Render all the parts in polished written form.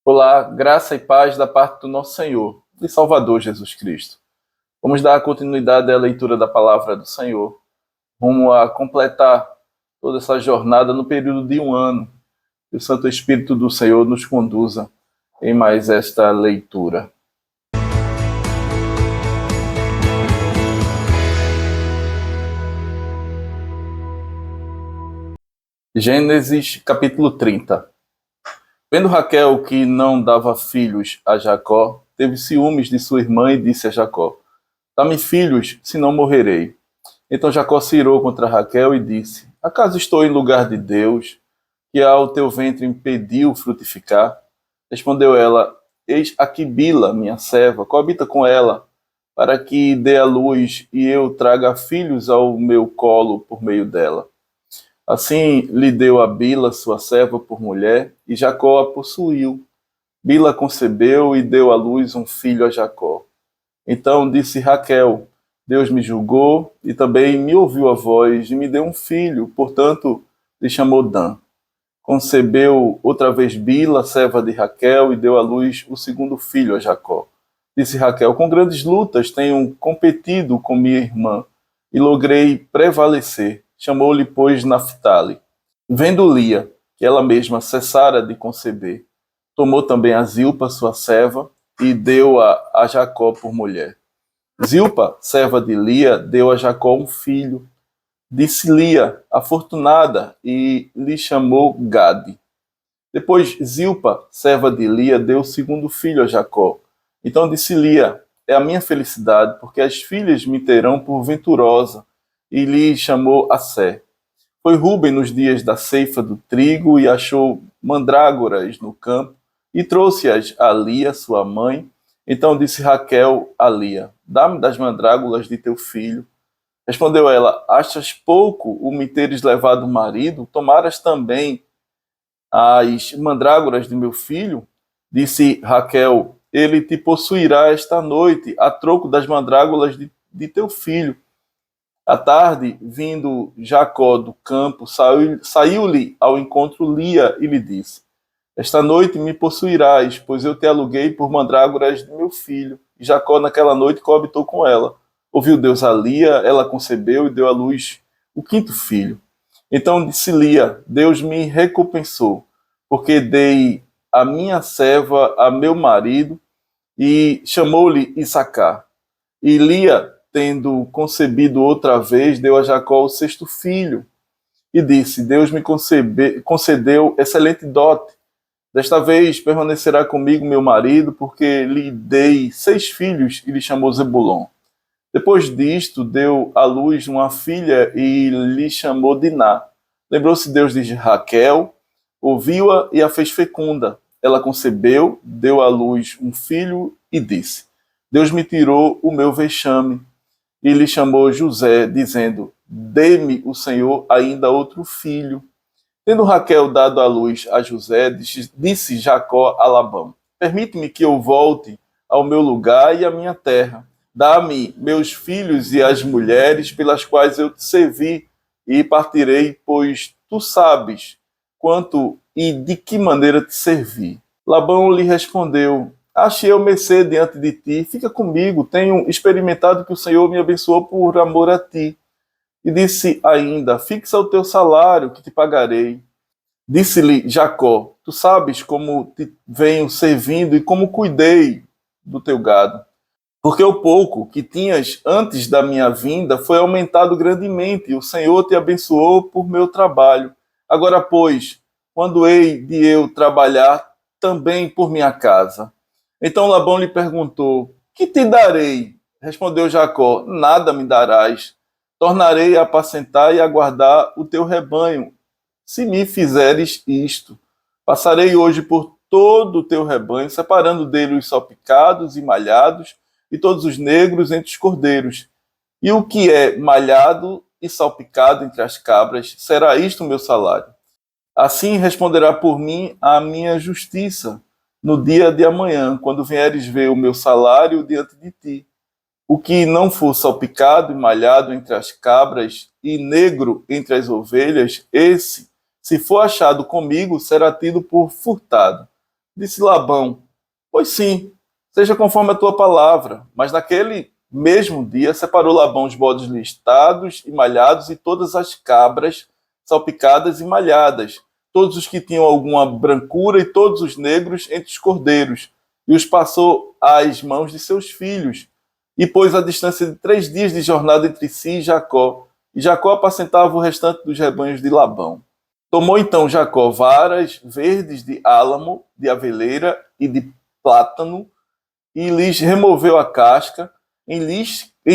Olá, graça e paz da parte do nosso Senhor e Salvador Jesus Cristo. Vamos dar continuidade à leitura da palavra do Senhor, rumo a completar toda essa jornada no período de um ano. Que o Santo Espírito do Senhor nos conduza em mais esta leitura. Gênesis capítulo 30. Vendo Raquel que não dava filhos a Jacó, teve ciúmes de sua irmã e disse a Jacó: Dá-me filhos, senão morrerei. Então Jacó se irou contra Raquel e disse: Acaso estou em lugar de Deus, que ao teu ventre impediu frutificar? Respondeu ela: Eis aqui Bila, minha serva, coabita com ela, para que dê à luz e eu traga filhos ao meu colo por meio dela. Assim lhe deu a Bila, sua serva, por mulher, e Jacó a possuiu. Bila concebeu e deu à luz um filho a Jacó. Então disse Raquel: Deus me julgou e também me ouviu a voz e me deu um filho, portanto lhe chamou Dan. Concebeu outra vez Bila, serva de Raquel, e deu à luz o segundo filho a Jacó. Disse Raquel: Com grandes lutas tenho competido com minha irmã e logrei prevalecer. Chamou-lhe, pois, Naphtali. Vendo Lia que ela mesma cessara de conceber, tomou também a Zilpa, sua serva, e deu-a a Jacó por mulher. Zilpa, serva de Lia, deu a Jacó um filho. Disse Lia, afortunada, e lhe chamou Gade. Depois Zilpa, serva de Lia, deu o segundo filho a Jacó. Então disse Lia: É a minha felicidade, porque as filhas me terão por venturosa, e lhe chamou Assé. Foi Rúben nos dias da ceifa do trigo e achou mandrágoras no campo, e trouxe-as a Lia, sua mãe. Então disse Raquel a Lia: Dá-me das mandrágoras de teu filho. Respondeu ela: Achas pouco o me teres levado marido? Tomaras também as mandrágoras de meu filho? Disse Raquel: Ele te possuirá esta noite, a troco das mandrágoras de teu filho. À tarde, vindo Jacó do campo, saiu-lhe ao encontro Lia e lhe disse: Esta noite me possuirás, pois eu te aluguei por mandrágoras de meu filho. E Jacó naquela noite coabitou com ela. Ouviu Deus a Lia, ela concebeu e deu à luz o quinto filho. Então disse Lia: Deus me recompensou, porque dei a minha serva a meu marido, e chamou-lhe Issacar. E Lia, tendo concebido outra vez, deu a Jacó o sexto filho. E disse: Deus me concedeu excelente dote. Desta vez permanecerá comigo meu marido, porque lhe dei 6 filhos, e lhe chamou Zebulon. Depois disto, deu à luz uma filha e lhe chamou Diná. Lembrou-se Deus de Raquel, ouviu-a e a fez fecunda. Ela concebeu, deu à luz um filho e disse: Deus me tirou o meu vexame. E lhe chamou José, dizendo: Dê-me o Senhor ainda outro filho. Tendo Raquel dado à luz a José, disse Jacó a Labão: Permite-me que eu volte ao meu lugar e à minha terra. Dá-me meus filhos e as mulheres pelas quais eu te servi, e partirei, pois tu sabes quanto e de que maneira te servi. Labão lhe respondeu: Achei eu mercê diante de ti, fica comigo, tenho experimentado que o Senhor me abençoou por amor a ti. E disse ainda: Fixa o teu salário, que te pagarei. Disse-lhe Jacó: Tu sabes como te venho servindo e como cuidei do teu gado. Porque o pouco que tinhas antes da minha vinda foi aumentado grandemente, e o Senhor te abençoou por meu trabalho. Agora, pois, quando hei de eu trabalhar também por minha casa? Então Labão lhe perguntou: Que te darei? Respondeu Jacó: Nada me darás. Tornarei a apacentar e a guardar o teu rebanho, se me fizeres isto. Passarei hoje por todo o teu rebanho, separando dele os salpicados e malhados, e todos os negros entre os cordeiros. E o que é malhado e salpicado entre as cabras, será isto o meu salário. Assim responderá por mim a minha justiça no dia de amanhã, quando vieres ver o meu salário diante de ti. O que não for salpicado e malhado entre as cabras e negro entre as ovelhas, esse, se for achado comigo, será tido por furtado. Disse Labão: Pois sim, seja conforme a tua palavra. Mas naquele mesmo dia separou Labão os bodes listados e malhados e todas as cabras salpicadas e malhadas, todos os que tinham alguma brancura e todos os negros entre os cordeiros, e os passou às mãos de seus filhos, e pôs a distância de 3 dias de jornada entre si e Jacó. E Jacó apacentava o restante dos rebanhos de Labão. Tomou então Jacó varas verdes de álamo, de aveleira e de plátano, e lhes removeu a casca em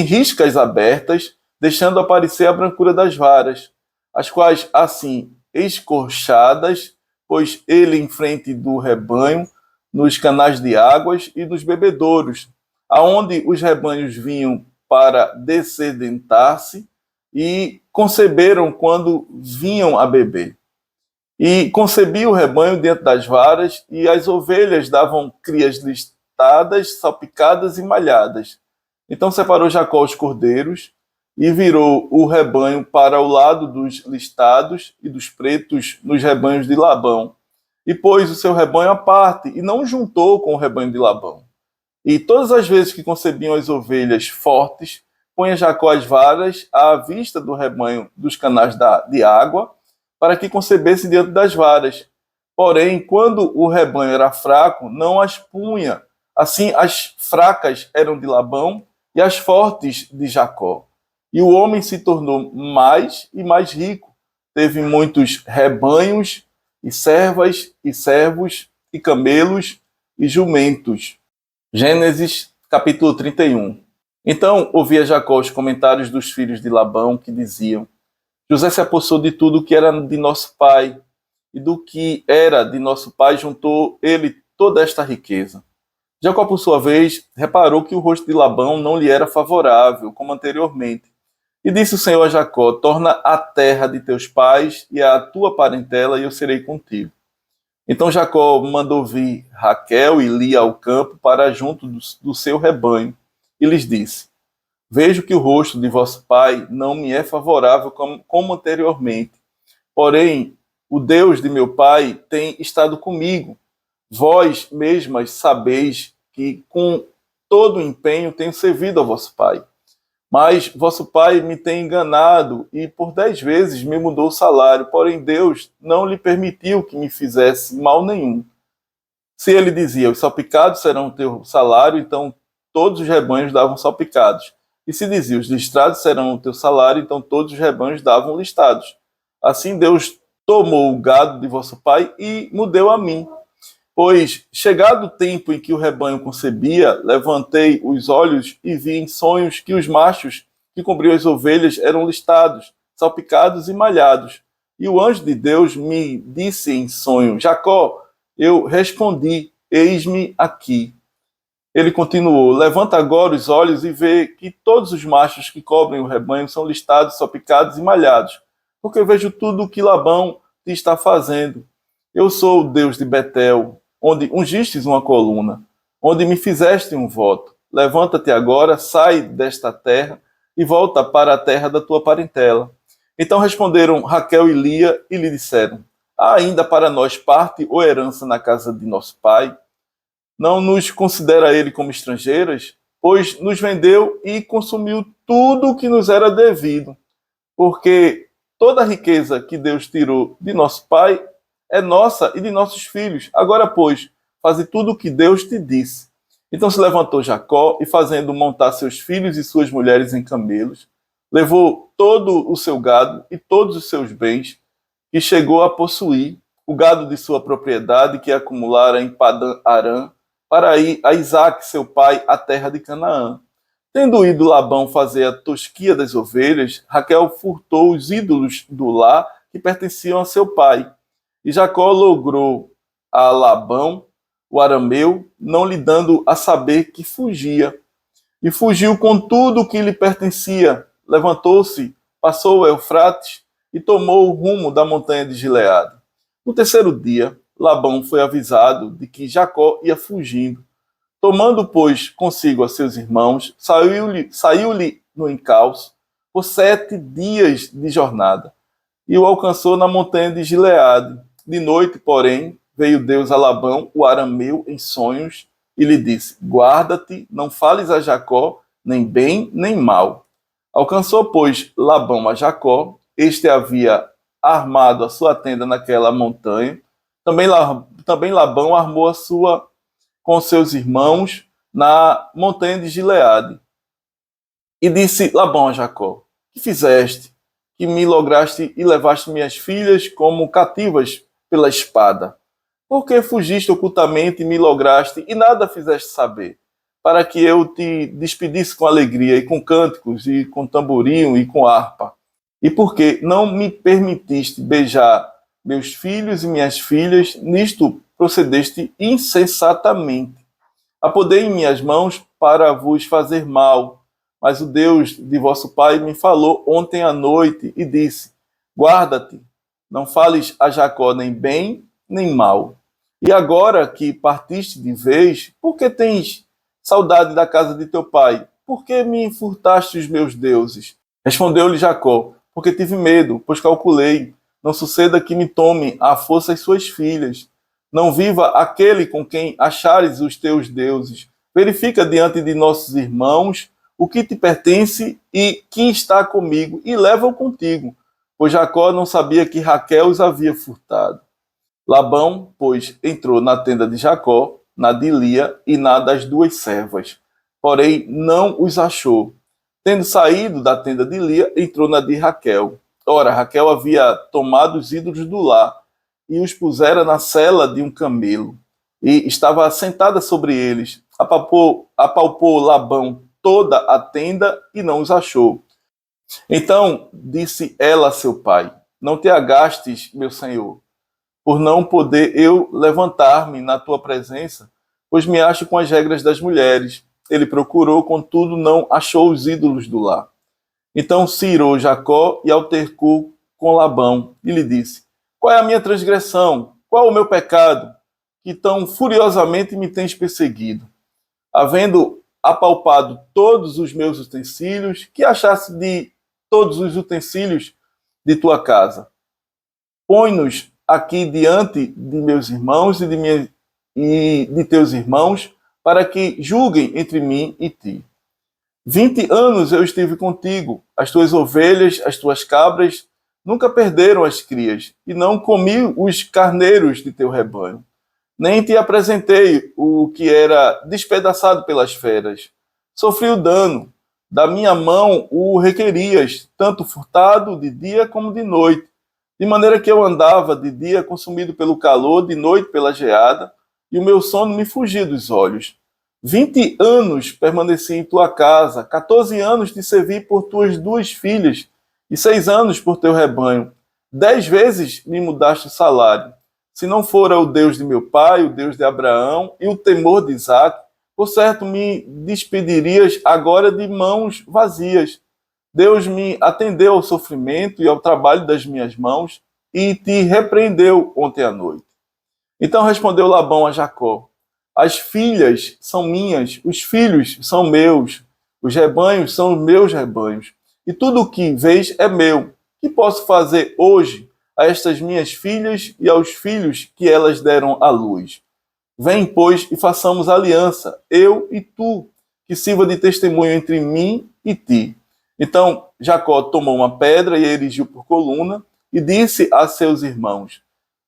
riscas abertas, deixando aparecer a brancura das varas, as quais assim escorchadas, pôs ele em frente do rebanho, nos canais de águas e nos bebedouros, aonde os rebanhos vinham para dessedentar-se, e conceberam quando vinham a beber. E concebia o rebanho dentro das varas, e as ovelhas davam crias listadas, salpicadas e malhadas. Então separou Jacó os cordeiros, e virou o rebanho para o lado dos listados e dos pretos nos rebanhos de Labão. E pôs o seu rebanho à parte, e não juntou com o rebanho de Labão. E todas as vezes que concebiam as ovelhas fortes, punha Jacó as varas à vista do rebanho dos canais de água, para que concebesse diante das varas. Porém, quando o rebanho era fraco, não as punha. Assim, as fracas eram de Labão e as fortes de Jacó. E o homem se tornou mais e mais rico. Teve muitos rebanhos e servas e servos e camelos e jumentos. Gênesis capítulo 31. Então ouvia Jacó os comentários dos filhos de Labão, que diziam: José se apossou de tudo que era de nosso pai, e do que era de nosso pai juntou ele toda esta riqueza. Jacó, por sua vez, reparou que o rosto de Labão não lhe era favorável, como anteriormente. E disse o Senhor a Jacó: Torna a terra de teus pais e a tua parentela, e eu serei contigo. Então Jacó mandou vir Raquel e Lia ao campo para junto do seu rebanho, e lhes disse: Vejo que o rosto de vosso pai não me é favorável como anteriormente. Porém, o Deus de meu pai tem estado comigo. Vós mesmas sabeis que com todo o empenho tenho servido ao vosso pai. Mas vosso pai me tem enganado e por 10 vezes me mudou o salário. Porém, Deus não lhe permitiu que me fizesse mal nenhum. Se ele dizia: Os salpicados serão o teu salário, então todos os rebanhos davam salpicados. E se dizia: Os listrados serão o teu salário, então todos os rebanhos davam listados. Assim Deus tomou o gado de vosso pai e me deu a mim. Pois, chegado o tempo em que o rebanho concebia, levantei os olhos e vi em sonhos que os machos que cobriam as ovelhas eram listados, salpicados e malhados. E o anjo de Deus me disse em sonho: Jacó. Eu respondi: Eis-me aqui. Ele continuou: Levanta agora os olhos e vê que todos os machos que cobrem o rebanho são listados, salpicados e malhados, porque eu vejo tudo o que Labão te está fazendo. Eu sou o Deus de Betel, onde ungistes uma coluna, onde me fizeste um voto. Levanta-te agora, sai desta terra e volta para a terra da tua parentela. Então responderam Raquel e Lia e lhe disseram: Há ainda para nós parte ou herança na casa de nosso pai? Não nos considera ele como estrangeiras? Pois nos vendeu e consumiu tudo o que nos era devido. Porque toda a riqueza que Deus tirou de nosso pai é nossa e de nossos filhos. Agora, pois, faze tudo o que Deus te disse. Então se levantou Jacó e, fazendo montar seus filhos e suas mulheres em camelos, levou todo o seu gado e todos os seus bens, que chegou a possuir, o gado de sua propriedade que acumulara em Padã-Arã, para ir a Isaque, seu pai, à terra de Canaã. Tendo ido Labão fazer a tosquia das ovelhas, Raquel furtou os ídolos do lar que pertenciam a seu pai. E Jacó logrou a Labão, o arameu, não lhe dando a saber que fugia. E fugiu com tudo o que lhe pertencia. Levantou-se, passou o Eufrates e tomou o rumo da montanha de Gileade. No terceiro dia, Labão foi avisado de que Jacó ia fugindo. Tomando, pois, consigo a seus irmãos, saiu-lhe no encalço por 7 dias de jornada, e o alcançou na montanha de Gileade. De noite, porém, veio Deus a Labão, o arameu, em sonhos, e lhe disse: guarda-te, não fales a Jacó, nem bem, nem mal. Alcançou, pois, Labão a Jacó, este havia armado a sua tenda naquela montanha. Também Labão armou a sua com seus irmãos na montanha de Gileade. E disse Labão a Jacó: que fizeste? Que me lograste e levaste minhas filhas como cativas pela espada? Por que fugiste ocultamente e me lograste e nada fizeste saber? Para que eu te despedisse com alegria e com cânticos e com tamborim e com harpa. E porque não me permitiste beijar meus filhos e minhas filhas, nisto procedeste insensatamente. Apodei em minhas mãos para vos fazer mal, mas o Deus de vosso pai me falou ontem à noite e disse: guarda-te, não fales a Jacó nem bem nem mal. E agora que partiste de vez, por que tens saudade da casa de teu pai? Por que me furtaste os meus deuses? Respondeu-lhe Jacó: porque tive medo, pois calculei, não suceda que me tomem à força as suas filhas. Não viva aquele com quem achares os teus deuses. Verifica diante de nossos irmãos o que te pertence e que está comigo, e leva-o contigo, pois Jacó não sabia que Raquel os havia furtado. Labão, pois, entrou na tenda de Jacó, na de Lia e na das duas servas, porém não os achou. Tendo saído da tenda de Lia, entrou na de Raquel. Ora, Raquel havia tomado os ídolos do lar e os pusera na sela de um camelo, e estava sentada sobre eles. Apalpou Labão toda a tenda e não os achou. Então disse ela a seu pai: não te agastes, meu senhor, por não poder eu levantar-me na tua presença, pois me acho com as regras das mulheres. Ele procurou, contudo, não achou os ídolos do lar. Então se irou Jacó e altercou com Labão, e lhe disse: qual é a minha transgressão? Qual o meu pecado, que tão furiosamente me tens perseguido? Havendo apalpado todos os meus utensílios, que achasse de todos os utensílios de tua casa? Põe-nos aqui diante de meus irmãos e de teus irmãos, para que julguem entre mim e ti. 20 anos eu estive contigo, as tuas ovelhas, as tuas cabras, nunca perderam as crias, e não comi os carneiros de teu rebanho. Nem te apresentei o que era despedaçado pelas feras. Sofri o dano, da minha mão o requerias, tanto furtado de dia como de noite, de maneira que eu andava de dia consumido pelo calor, de noite pela geada, e o meu sono me fugia dos olhos. 20 anos permaneci em tua casa, 14 anos te servi por tuas duas filhas, e 6 anos por teu rebanho. 10 vezes me mudaste o salário. Se não fora o Deus de meu pai, o Deus de Abraão e o temor de Isaque, por certo me despedirias agora de mãos vazias. Deus me atendeu ao sofrimento e ao trabalho das minhas mãos e te repreendeu ontem à noite. Então respondeu Labão a Jacó: as filhas são minhas, os filhos são meus, os rebanhos são os meus rebanhos, e tudo o que vês é meu. Que posso fazer hoje a estas minhas filhas e aos filhos que elas deram à luz? Vem, pois, e façamos aliança, eu e tu, que sirva de testemunho entre mim e ti. Então Jacó tomou uma pedra e a erigiu por coluna, e disse a seus irmãos: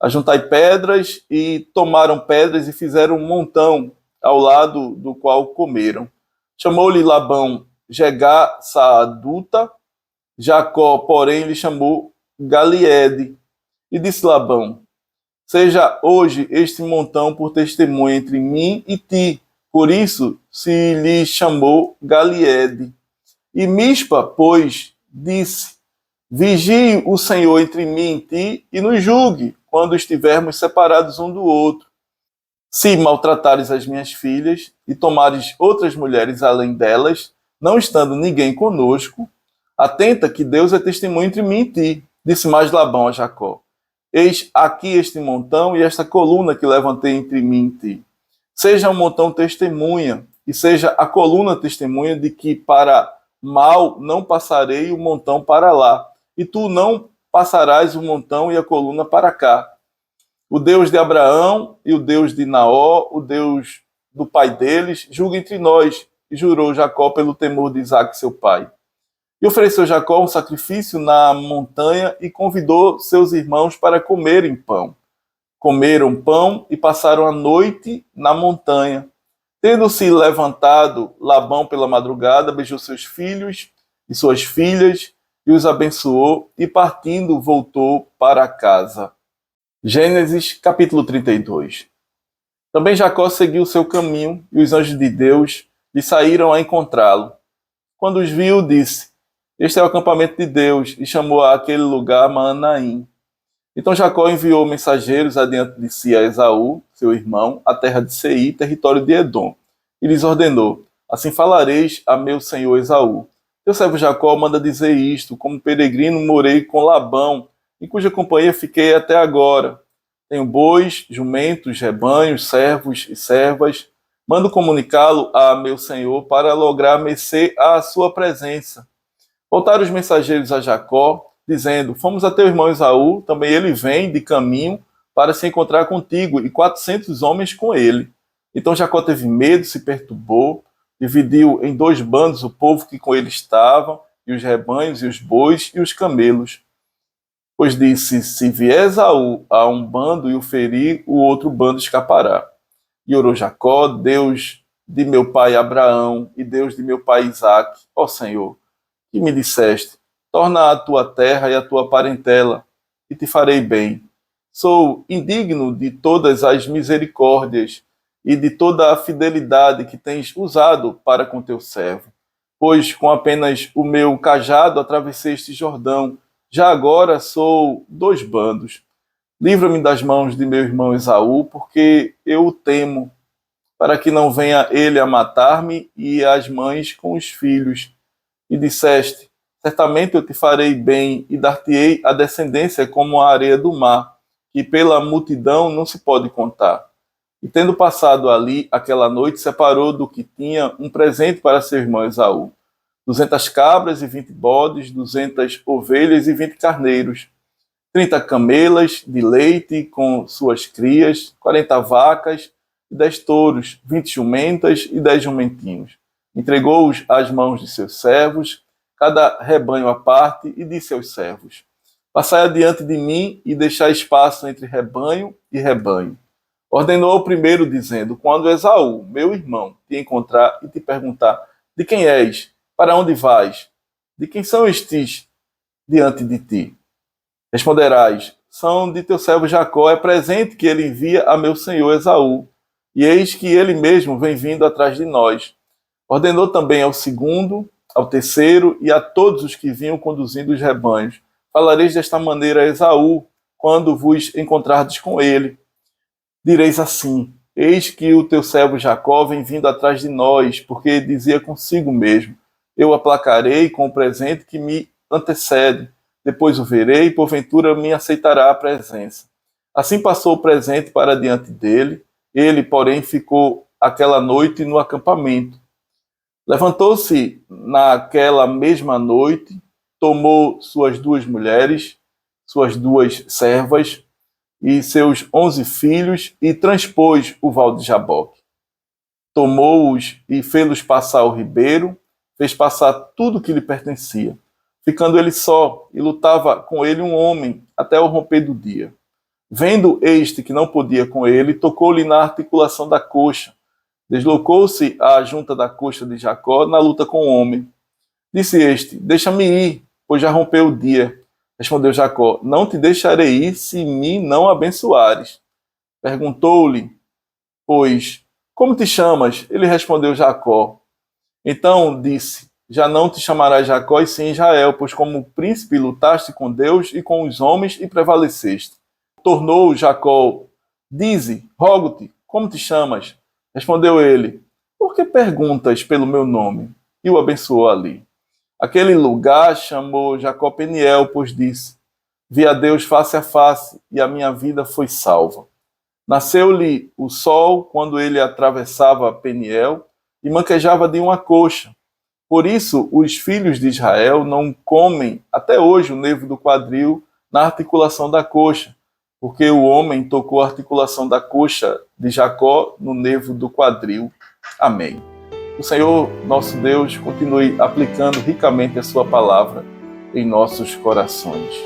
ajuntai pedras, e tomaram pedras e fizeram um montão ao lado do qual comeram. Chamou-lhe Labão Jegar-Saaduta, Jacó, porém, lhe chamou Galiede. E disse Labão: seja hoje este montão por testemunho entre mim e ti. Por isso se lhe chamou Galiede. E Mispa, pois, disse: vigie o Senhor entre mim e ti, e nos julgue, quando estivermos separados um do outro. Se maltratares as minhas filhas, e tomares outras mulheres além delas, não estando ninguém conosco, atenta que Deus é testemunho entre mim e ti. Disse mais Labão a Jacó: eis aqui este montão e esta coluna que levantei entre mim e ti. Seja o montão testemunha, e seja a coluna testemunha de que para mal não passarei o montão para lá, e tu não passarás o montão e a coluna para cá. O Deus de Abraão e o Deus de Naó, o Deus do pai deles, julga entre nós. E jurou Jacó pelo temor de Isaque, seu pai. E ofereceu Jacó um sacrifício na montanha e convidou seus irmãos para comerem pão. Comeram pão e passaram a noite na montanha. Tendo-se levantado Labão pela madrugada, beijou seus filhos e suas filhas e os abençoou, e partindo voltou para casa. Gênesis capítulo 32. Também Jacó seguiu seu caminho, e os anjos de Deus lhe saíram a encontrá-lo. Quando os viu, disse: Este é o acampamento de Deus, e chamou aquele lugar Maanaim. Então Jacó enviou mensageiros adiante de si a Esaú, seu irmão, à terra de Seir, território de Edom, e lhes ordenou: Assim falareis a meu senhor Esaú: Teu servo Jacó manda dizer isto: Como peregrino morei com Labão, em cuja companhia fiquei até agora. Tenho bois, jumentos, rebanhos, servos e servas. Mando comunicá-lo a meu senhor para lograr mercê à sua presença. Voltaram os mensageiros a Jacó, dizendo: Fomos a teu irmão Esaú, também ele vem de caminho para se encontrar contigo, e 400 homens com ele. Então Jacó teve medo, se perturbou, dividiu em 2 bandos o povo que com ele estava, e os rebanhos, e os bois, e os camelos. Pois disse: Se vier Esaú a um bando e o ferir, o outro bando escapará. E orou Jacó: Deus de meu pai Abraão e Deus de meu pai Isaque, ó Senhor, que me disseste: Torna a tua terra e a tua parentela, e te farei bem. Sou indigno de todas as misericórdias e de toda a fidelidade que tens usado para com teu servo. Pois com apenas o meu cajado atravessei este Jordão, já agora sou 2 bandos. Livra-me das mãos de meu irmão Esaú, porque eu o temo, para que não venha ele a matar-me e as mães com os filhos. E disseste: Certamente eu te farei bem e dar-te-ei a descendência como a areia do mar, que pela multidão não se pode contar. E tendo passado ali aquela noite, separou do que tinha um presente para seu irmão Esaú: 200 cabras e 20 bodes, 200 ovelhas e 20 carneiros, 30 camelas de leite com suas crias, 40 vacas e 10 touros, 20 jumentas e 10 jumentinhos. Entregou-os às mãos de seus servos, cada rebanho à parte, e disse aos servos: Passai adiante de mim e deixai espaço entre rebanho e rebanho. Ordenou ao primeiro, dizendo: Quando Esaú, meu irmão, te encontrar e te perguntar: De quem és? Para onde vais? De quem são estes diante de ti? Responderás: São de teu servo Jacó, é presente que ele envia a meu senhor Esaú, e eis que ele mesmo vem vindo atrás de nós. Ordenou também ao segundo, ao terceiro e a todos os que vinham conduzindo os rebanhos: Falareis desta maneira a Esaú, quando vos encontrardes com ele. Direis assim: Eis que o teu servo Jacó vem vindo atrás de nós, porque dizia consigo mesmo: Eu aplacarei com o presente que me antecede. Depois o verei, e porventura me aceitará a presença. Assim passou o presente para diante dele. Ele, porém, ficou aquela noite no acampamento. Levantou-se naquela mesma noite, tomou suas 2 mulheres, suas 2 servas e seus 11 filhos e transpôs o val de Jaboque. Tomou-os e fê-los passar o ribeiro, fez passar tudo que lhe pertencia. Ficando ele só, e lutava com ele um homem até o romper do dia. Vendo este que não podia com ele, tocou-lhe na articulação da coxa. Deslocou-se a junta da coxa de Jacó na luta com o homem. Disse este: Deixa-me ir, pois já rompeu o dia. Respondeu Jacó: Não te deixarei ir se me não abençoares. Perguntou-lhe, pois: Como te chamas? Ele respondeu: Jacó. Então disse: Já não te chamarás Jacó, e sim Israel, pois como príncipe lutaste com Deus e com os homens e prevaleceste. Tornou Jacó: Dize, rogo-te, como te chamas? Respondeu ele: Por que perguntas pelo meu nome? E o abençoou ali. Aquele lugar chamou Jacó Peniel, pois disse: Vi a Deus face a face, e a minha vida foi salva. Nasceu-lhe o sol quando ele atravessava Peniel, e manquejava de uma coxa. Por isso, os filhos de Israel não comem até hoje o nervo do quadril na articulação da coxa, porque o homem tocou a articulação da coxa de Jacó no nervo do quadril. Amém. O Senhor, nosso Deus, continue aplicando ricamente a sua palavra em nossos corações.